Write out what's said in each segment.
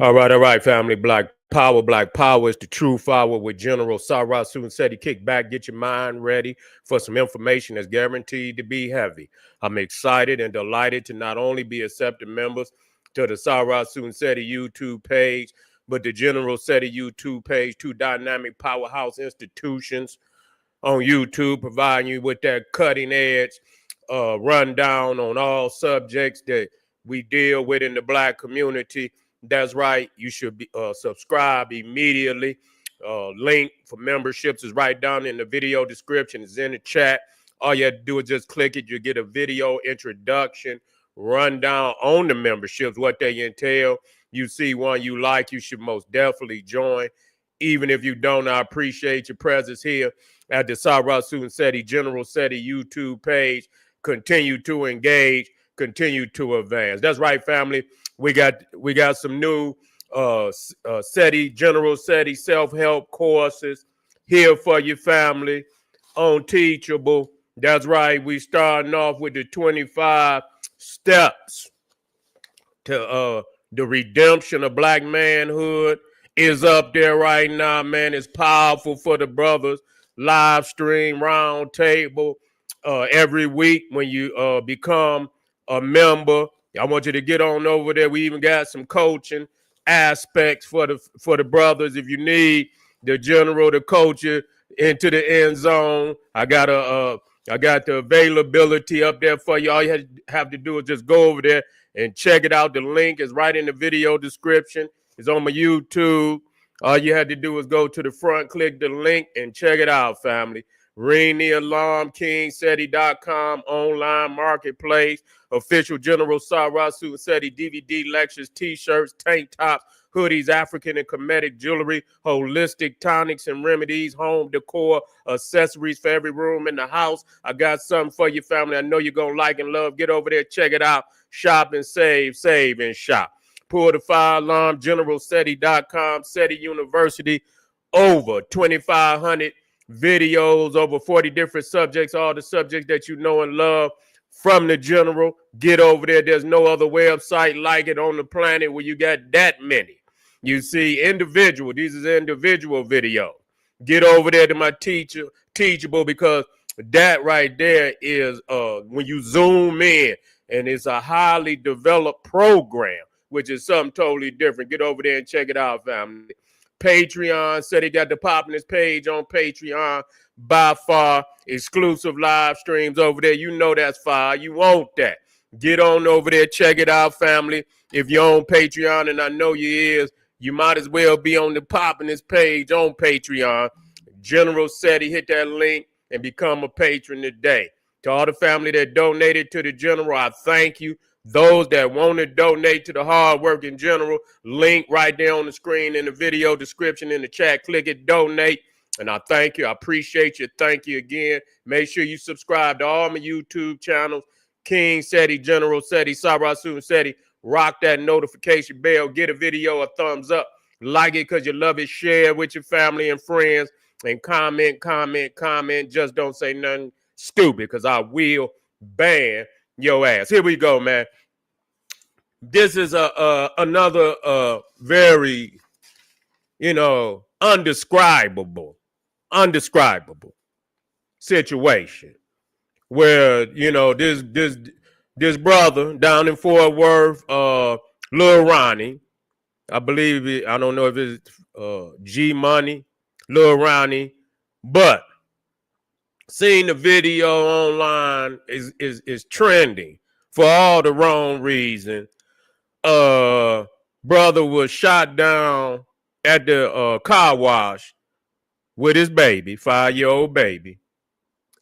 All right, family. Black Power is the true power with General Sarah Soon said he kick back, get your mind ready for some information that's guaranteed to be heavy. I'm excited and delighted to not only be accepted members to the Sarah Soon Seti YouTube page, but the General Seti YouTube page, two dynamic powerhouse institutions on YouTube, providing you with that cutting edge rundown on all subjects that we deal with in the black community. That's right. You should be subscribe immediately. Link for memberships is right down in the video description. It's in the chat. All you have to do is just click it. You get a video introduction, rundown on the memberships, what they entail. You see one you like, you should most definitely join. Even if you don't, I appreciate your presence here at the Sarah Soon Seti General Seti YouTube page. Continue to engage, continue to advance. That's right, family. We got some new SETI, General SETI self-help courses here for your family on Teachable. That's right. We starting off with the 25 steps to the redemption of black manhood is up there right now, man. It's powerful for the brothers. Live stream, round table every week when you become a member. I want you to get on over there. We even got some coaching aspects for the brothers. If you need the general to coach you into the end zone, I got the availability up there for you. All you have to do is just go over there and check it out. The link is right in the video description. It's on my YouTube. All you had to do is go to the front, click the link, and check it out, family. Ring the alarm, KingSeti.com, online marketplace, official General Sarah Soon Seti DVD lectures, t-shirts, tank tops, hoodies, African and Kemetic jewelry, holistic tonics and remedies, home decor, accessories for every room in the house. I got something for your family I know you're going to like and love. Get over there, check it out. Shop and save and shop. Pull the fire alarm, GeneralSeti.com, SETI University, over 2,500 videos, over 40 different subjects, all the subjects that you know and love from the general. Get over there. There's no other website like it on the planet where you got that many. You see, these is individual videos. Get over there to my Teachable, because that right there is when you zoom in, and it's a highly developed program, which is something totally different. Get over there and check it out, family. Patreon said he got the poppin'est page on Patreon by far. Exclusive live streams over there. You know that's fire. You want that. Get on over there. Check it out, family. If you're on Patreon, and I know you is, you might as well be on the poppin'est page on Patreon. General SETI, hit that link and become a patron today. To all the family that donated to the general, I thank you. Those that want to donate to the hardworking general, link right there on the screen in the video description in the chat. Click it, donate. And I thank you. I appreciate you. Thank you again. Make sure you subscribe to all my YouTube channels. King SETI, General SETI, Sarah Soon Seti. Rock that notification bell. Get a video a thumbs up. Like it because you love it. Share it with your family and friends. And comment. Just don't say nothing stupid, because I will ban your ass. Here we go, man. This is another very, undescribable situation where, this brother down in Fort Worth, Lil Ronnie, I believe I don't know if it's G Money, Lil Ronnie, but seeing the video online is trending for all the wrong reasons. Brother was shot down at the car wash with his baby, 5-year-old baby.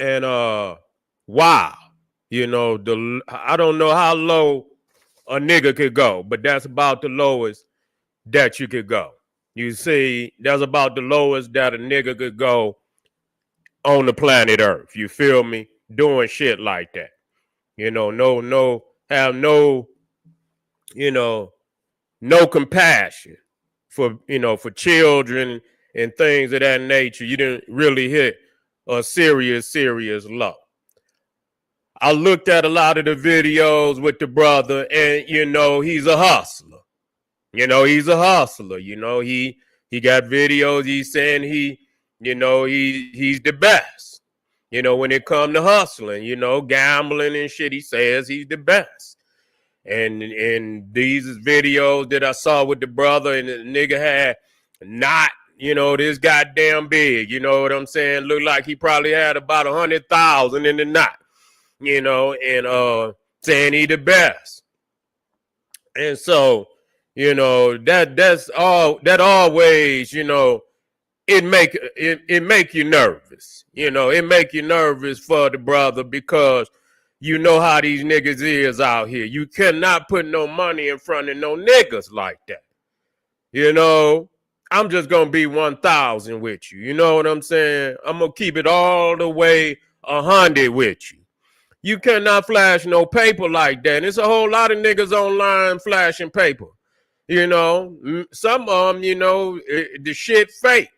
And wow, I don't know how low a nigga could go, but that's about the lowest that you could go. You see, that's about the lowest that a nigga could go on the planet Earth. You feel me? Doing shit like that. No compassion for children and things of that nature. You didn't really hit a serious low. I looked at a lot of the videos with the brother, and he's a hustler. You know, he's a hustler. You know, he got videos. He's saying he's the best. You know, when it come to hustling, you know, gambling and shit, he says he's the best. And these videos that I saw with the brother, and the nigga had not, you know, this goddamn big. You know what I'm saying? Looked like he probably had about 100,000 in the knot. You know, and saying he the best. And so, you know, that's all that always, you know, it make you nervous. You know, it make you nervous for the brother because you know how these niggas is out here. You cannot put no money in front of no niggas like that. You know, I'm just gonna be 1,000 with you. You know what I'm saying? I'm gonna keep it all the way 100 with you. You cannot flash no paper like that. And there's a whole lot of niggas online flashing paper. You know, some of them, you know, the shit fake.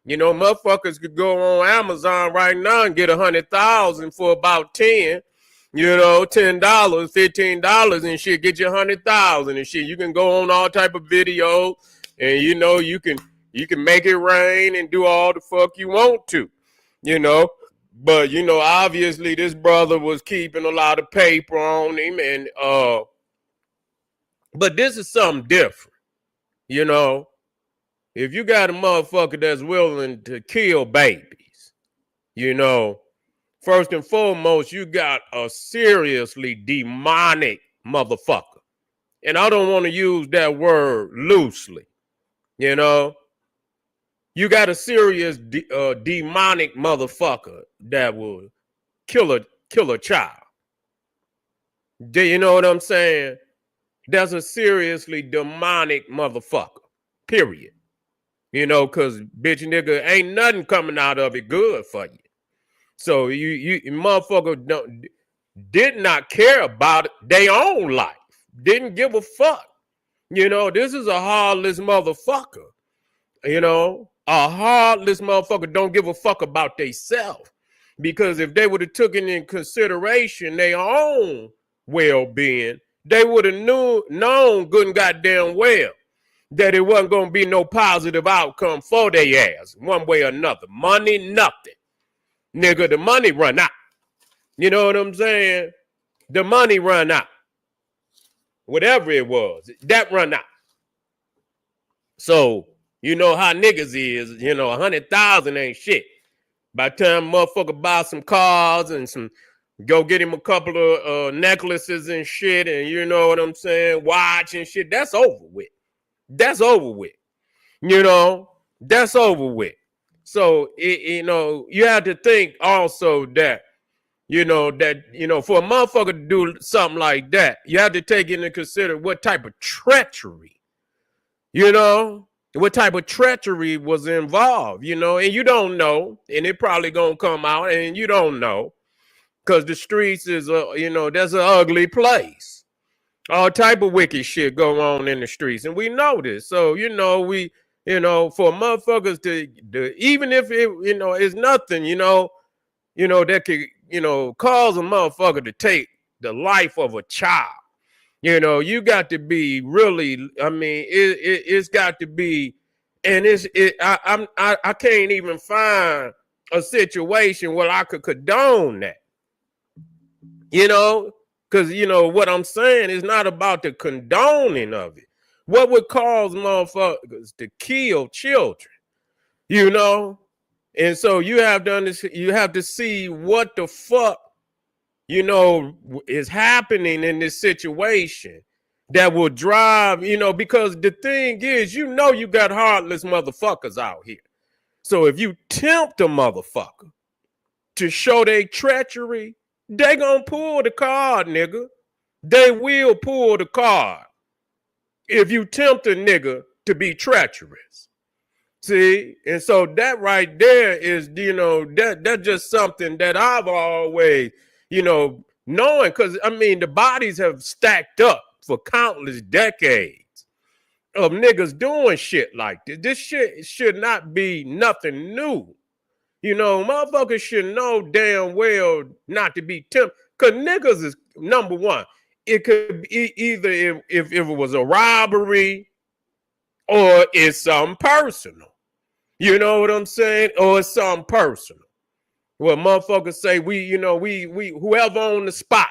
You know, motherfuckers could go on Amazon right now and get 100,000 for about 10. You know, $10, $15 and shit, get you 100,000 and shit. You can go on all type of videos, and you know you can make it rain and do all the fuck you want to. You know. But, you know, obviously this brother was keeping a lot of paper on him. And but this is something different. You know, if you got a motherfucker that's willing to kill babies, you know, first and foremost, you got a seriously demonic motherfucker. And I don't want to use that word loosely. You know, you got a serious demonic motherfucker that will kill a child. Do you know what I'm saying? That's a seriously demonic motherfucker. Period. You know, because bitch nigga ain't nothing coming out of it good for you. So you motherfucker did not care about their own life. Didn't give a fuck. You know, this is a heartless motherfucker. You know, a heartless motherfucker don't give a fuck about theyself. Because if they would have taken in consideration their own well-being, they would have known good and goddamn well that it wasn't going to be no positive outcome for their ass, one way or another. Money, nothing. Nigga, the money run out. You know what I'm saying? The money run out. Whatever it was, that run out. So, you know how niggas is, you know, 100,000 ain't shit. By the time motherfucker buy some cars and go get him a couple of necklaces and shit, and you know what I'm saying, watch and shit, that's over with. That's over with. You know, that's over with. So, you know, you have to think also that, for a motherfucker to do something like that, you have to take into consider what type of treachery, you know, what type of treachery was involved, you know, and you don't know, and it probably gonna come out, and you don't know, because the streets is, that's an ugly place. All type of wicked shit go on in the streets, and we know this. So, for motherfuckers to even if it, is nothing, that could, cause a motherfucker to take the life of a child. You got to be really, I mean, it's got to be, and I can't even find a situation where I could condone that. Because, what I'm saying is not about the condoning of it. What would cause motherfuckers to kill children, And so you have to see what the fuck, is happening in this situation that will drive, because the thing is, you got heartless motherfuckers out here. So if you tempt a motherfucker to show their treachery, they gonna pull the card, nigga. They will pull the card if you tempt a nigga to be treacherous. See? And so that right there is, that's just something that I've always, knowing, because, I mean, the bodies have stacked up for countless decades of niggas doing shit like this. This shit should not be nothing new. Motherfuckers should know damn well not to be tempted. Because niggas is, number one, it could be either if it was a robbery, or it's something personal. You know what I'm saying? Or it's something personal. Well, motherfuckers say we whoever on the spot.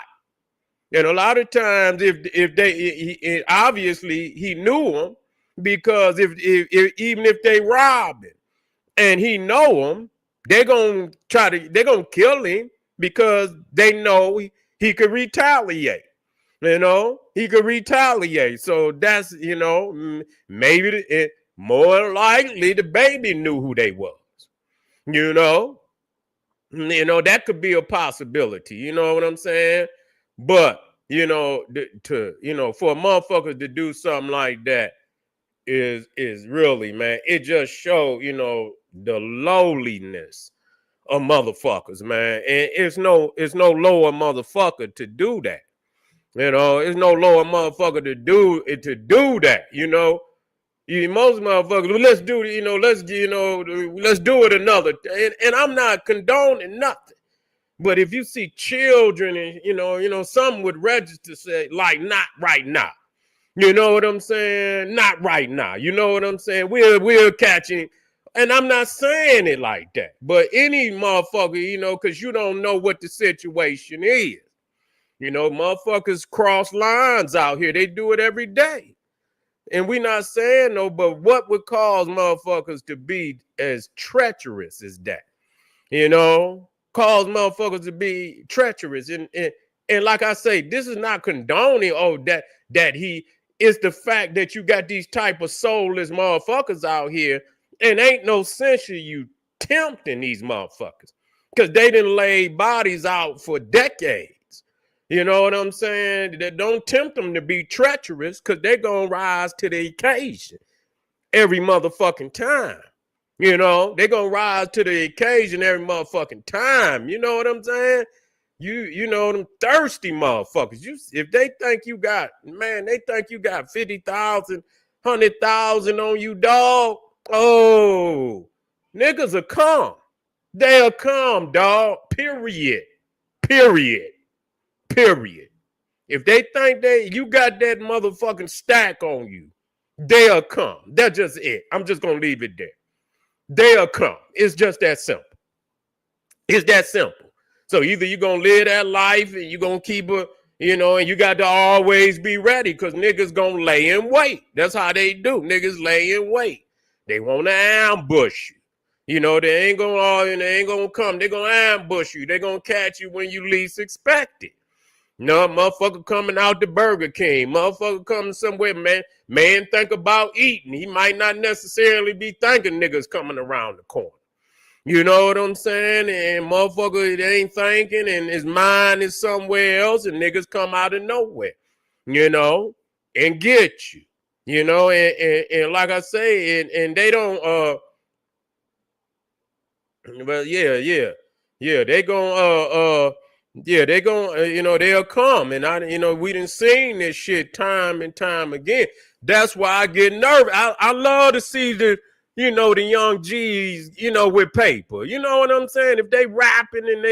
And a lot of times, if they obviously he knew him, because if even if they rob him and he know him, they're gonna kill him because they know he could retaliate. He could retaliate. So that's maybe more likely the baby knew who they was. That could be a possibility. You know what I'm saying? But for a motherfucker to do something like that is really, man, it just show the lowliness of motherfuckers, man. And it's no lower motherfucker to do that. It's no lower motherfucker to do that. Most motherfuckers, let's do it. Let's do it another. And I'm not condoning nothing. But if you see children and some would register say like not right now. You know what I'm saying? Not right now. You know what I'm saying? We're catching, and I'm not saying it like that. But any motherfucker, because you don't know what the situation is. Motherfuckers cross lines out here. They do it every day. And we're not saying no, but what would cause motherfuckers to be as treacherous as that? Cause motherfuckers to be treacherous. And like I say, this is not condoning that he is the fact that you got these type of soulless motherfuckers out here, and ain't no sense of you tempting these motherfuckers because they done laid bodies out for decades. You know what I'm saying? That don't tempt them to be treacherous because they're gonna rise to the occasion every motherfucking time. They're gonna rise to the occasion every motherfucking time. You know what I'm saying? Them thirsty motherfuckers. If they think you got, man, they think you got 50,000, 100,000 on you, dog. Oh, niggas will come. They'll come, dog. Period. If they think you got that motherfucking stack on you, they'll come. That's just it. I'm just gonna leave it there. They'll come. It's just that simple. It's that simple. So either you're going to live that life and you're going to keep it, and you got to always be ready because niggas going to lay in wait. That's how they do. Niggas lay in wait. They want to ambush you. They ain't going to come. They're going to ambush you. They're going to catch you when you least expect it. Motherfucker coming out to Burger King. Motherfucker coming somewhere, man think about eating. He might not necessarily be thinking niggas coming around the corner. You know what I'm saying? And motherfucker, they ain't thinking, and his mind is somewhere else, and niggas come out of nowhere, and get you, and like I say, and they don't, well, yeah, they gon' they gon' they'll come, and we done seen this shit time and time again. That's why I get nervous. I love to see the young G's, with paper. You know what I'm saying? If they rapping and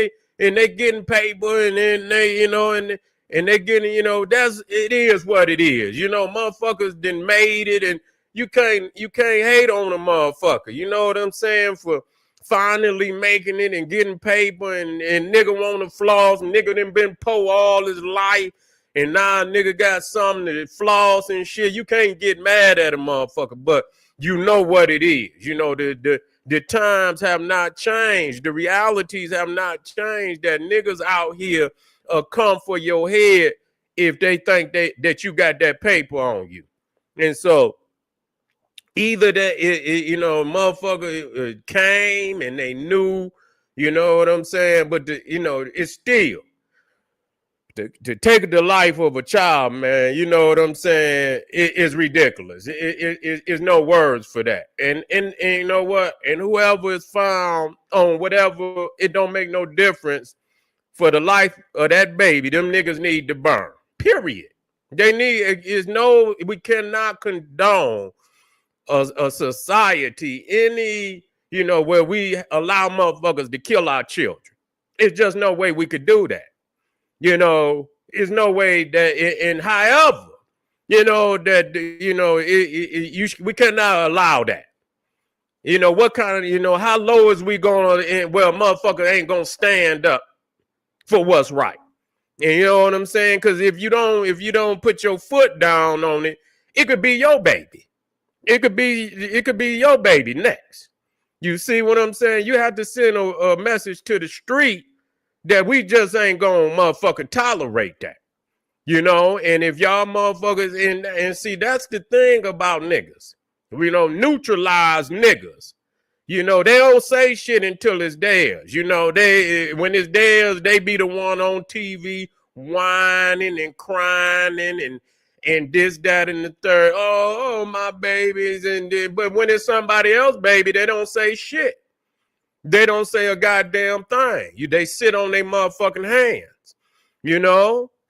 they getting paper, and then they, and they getting, it is what it is. Motherfuckers done made it, and you can't hate on a motherfucker. You know what I'm saying? For finally making it and getting paper, and nigga want to floss, and nigga done been poor all his life, and now nigga got something that floss and shit. You can't get mad at a motherfucker, but you know what it is. The times have not changed. The realities have not changed, that niggas out here come for your head if they think that you got that paper on you. And so either that, motherfucker came and they knew, you know what I'm saying? But, it's still. To take the life of a child, man, you know what I'm saying? It's ridiculous. It's no words for that. And you know what? And whoever is found on whatever, it don't make no difference for the life of that baby. Them niggas need to burn. Period. We cannot condone a society, where we allow motherfuckers to kill our children. It's just no way we could do that. There's no way that, and however, We cannot allow that. What kind of, how low is we going? Well, motherfucker ain't gonna stand up for what's right. And you know what I'm saying? Because if you don't put your foot down on it, it could be your baby. It could be your baby next. You see what I'm saying? You have to send a message to the street that we just ain't gonna motherfucking tolerate that. And if y'all motherfuckers and see, that's the thing about niggas. We don't neutralize niggas. They don't say shit until it's theirs. When it's theirs, they be the one on TV whining and crying and this, that, and the third. Oh, my babies. But when it's somebody else, baby, they don't say shit. They don't say a goddamn thing. They sit on their motherfucking hands.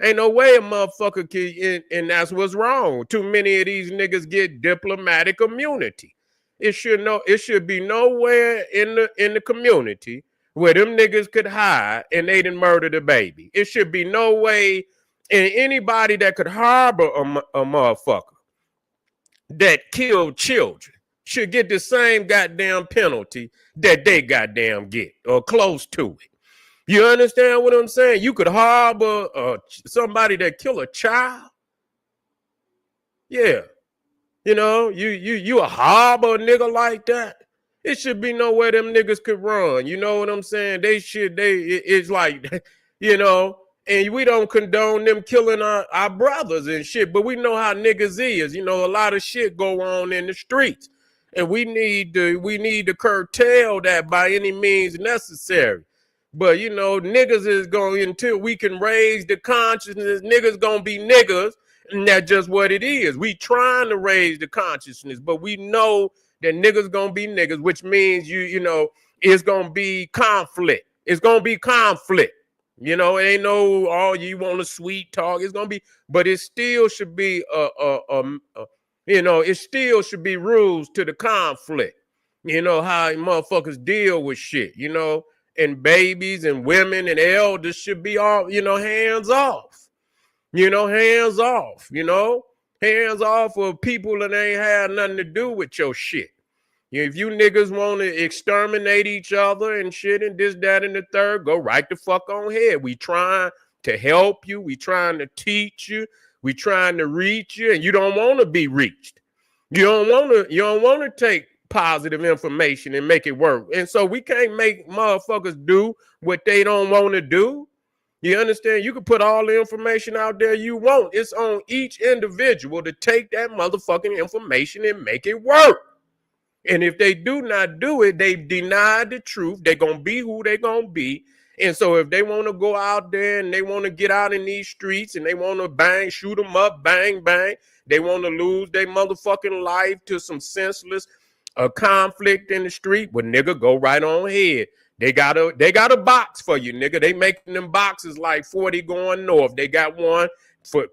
Ain't no way a motherfucker can, and that's what's wrong. Too many of these niggas get diplomatic immunity. It should be nowhere in the community where them niggas could hide and they didn't murder the baby. It should be no way in anybody that could harbor a motherfucker that killed children should get the same goddamn penalty that they goddamn get or close to it. You understand what I'm saying? You could harbor somebody that kill a child. Yeah. You a harbor a nigga like that. It should be nowhere them niggas could run. You know what I'm saying? It's like, and we don't condone them killing our brothers and shit, but we know how niggas is. A lot of shit go on in the streets. And we need to curtail that by any means necessary. But niggas is going, until we can raise the consciousness, niggas gonna be niggas, and that's just what it is. We trying to raise the consciousness, but we know that niggas gonna be niggas, which means it's gonna be conflict. It's gonna be conflict. It ain't no you want a sweet talk. It's gonna be, but it still should be it still should be rules to the conflict. How motherfuckers deal with shit. And babies and women and elders should be all, hands off. Hands off, hands off of people that ain't had nothing to do with your shit. If you niggas want to exterminate each other and shit and this, that, and the third, go right the fuck on ahead. We trying to help you. We trying to teach you. We trying to reach you, and you don't want to be reached. You don't want to take positive information and make it work. And so we can't make motherfuckers do what they don't want to do. You understand? You can put all the information out there you want. It's on each individual to take that motherfucking information and make it work. And if they do not do it, they've denied the truth. They're going to be who they're going to be. And so if they want to go out there and they want to get out in these streets and they want to bang, shoot them up, bang, bang, they want to lose their motherfucking life to some senseless conflict in the street, well, nigga, go right on ahead. They got a box for you, nigga. They making them boxes like 40 going north. They got one for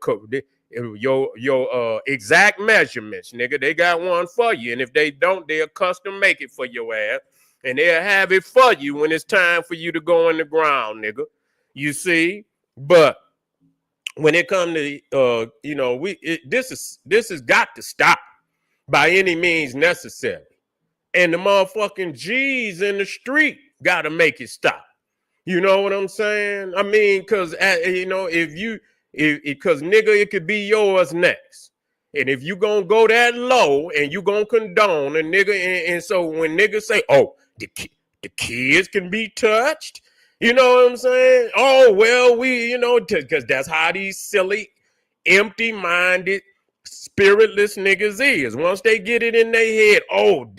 your exact measurements, nigga. They got one for you. And if they don't, they'll custom make it for your ass. And they'll have it for you when it's time for you to go in the ground, nigga. You see? But when it comes to this has got to stop by any means necessary. And the motherfucking G's in the street got to make it stop. You know what I'm saying? I mean, because, because nigga, it could be yours next. And if you going to go that low and you going to condone a nigga, and so when niggas say, oh, the kids can be touched, you know what I'm saying? Oh, well, because that's how these silly, empty-minded, spiritless niggas is. Once they get it in their head, oh,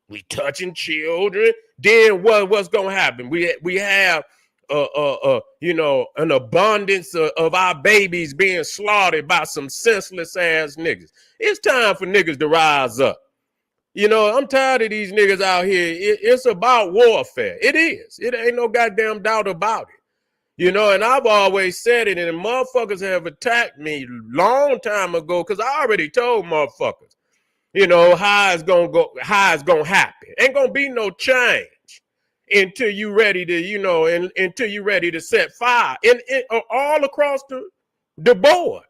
we touching children, then what's gonna happen? We have an abundance of our babies being slaughtered by some senseless ass niggas. It's time for niggas to rise up. I'm tired of these niggas out here. It's about warfare. It is. It ain't no goddamn doubt about it. And I've always said it, and motherfuckers have attacked me long time ago because I already told motherfuckers, how it's gonna go, how it's gonna happen. Ain't gonna be no change until you ready to, until you ready to set fire and all across the board.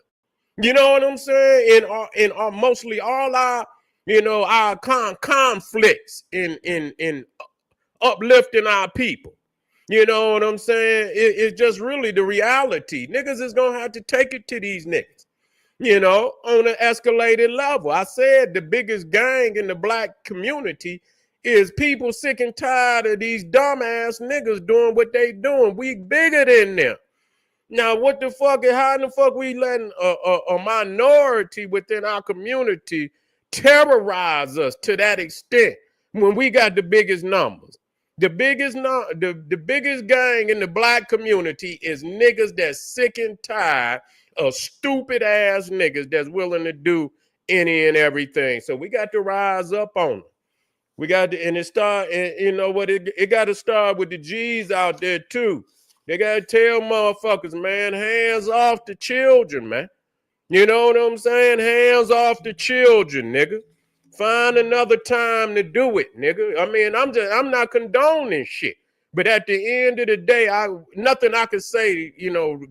You know what I'm saying? In mostly all our, our conflicts in uplifting our people. You know what I'm saying? It's just really the reality. Niggas is gonna have to take it to these niggas, on an escalated level. I said the biggest gang in the black community is people sick and tired of these dumbass niggas doing what they doing. We bigger than them. Now, what the fuck, how in the fuck we letting a minority within our community terrorize us to that extent when we got the biggest numbers? The biggest gang in the black community is niggas that's sick and tired of stupid ass niggas that's willing to do any and everything. So we got to rise up on them. We got to, and it start, and you know what, it got to start with the G's out there too. They got to tell motherfuckers, man, hands off the children, man. You know what I'm saying? Hands off the children, nigga. Find another time to do it, nigga. I mean, I'm not condoning shit. But at the end of the day, nothing I can say,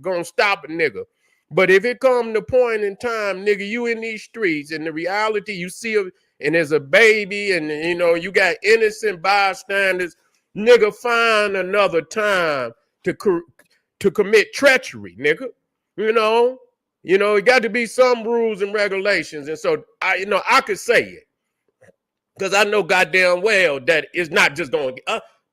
gonna stop a nigga. But if it come to point in time, nigga, you in these streets and the reality you see, and there's a baby and, you got innocent bystanders, nigga, find another time to commit treachery, nigga. It got to be some rules and regulations. And so I could say it because I know goddamn well that it's not just going,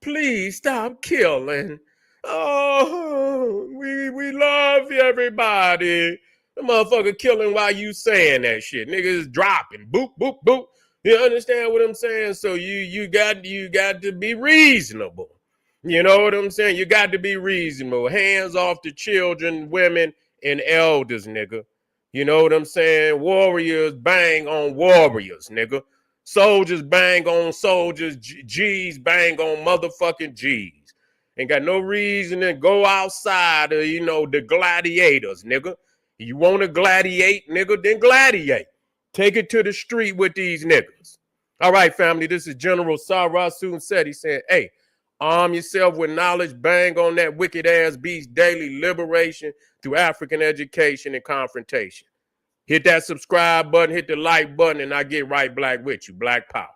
please stop killing. Oh, we love everybody. The motherfucker killing while you saying that shit. Niggas dropping. Boop, boop, boop. You understand what I'm saying? So you got to be reasonable. You know what I'm saying? You got to be reasonable. Hands off the children, women, and elders, nigga. You know what I'm saying? Warriors bang on warriors, nigga. Soldiers bang on soldiers. G's bang on motherfucking G's. Ain't got no reason to go outside of, the gladiators, nigga. You want to gladiate, nigga, then gladiate. Take it to the street with these niggas. All right, family, this is General Sarah Sunsetti saying, hey, arm yourself with knowledge, bang on that wicked ass beast daily liberation through African education and confrontation. Hit that subscribe button, hit the like button, and I get right black with you. Black power.